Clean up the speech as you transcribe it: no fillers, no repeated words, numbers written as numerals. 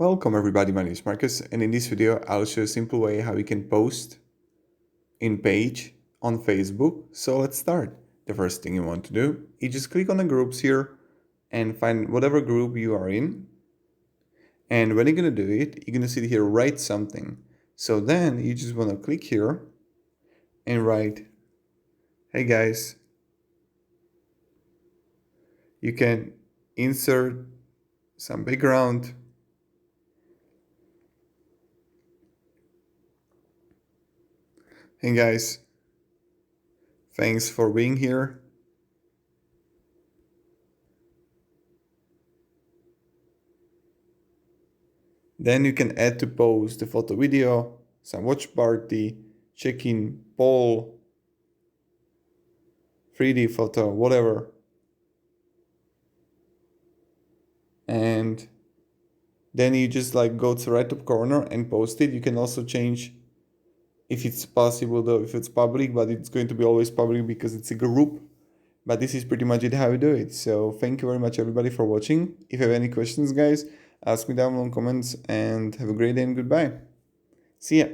Welcome everybody, my name is Marcus, and in this video I'll show a simple way how you can post in page on Facebook. So let's start. The first thing you want to do is just click on the groups here and find whatever group you are in. And when you're gonna do it, you're gonna see here, write something. So then you just wanna click here and write, hey guys, you can insert some background. Hey guys, thanks for being here. Then you can add to post the photo video, some watch party, check-in, poll, 3D photo, whatever. And then you just go to the right top corner and post it. You can also change if it's possible though, if it's public, but it's going to be always public because it's a group. But this is pretty much it how you do it. So thank you very much everybody for watching. If you have any questions, guys, ask me down below in comments, and have a great day and goodbye. See ya.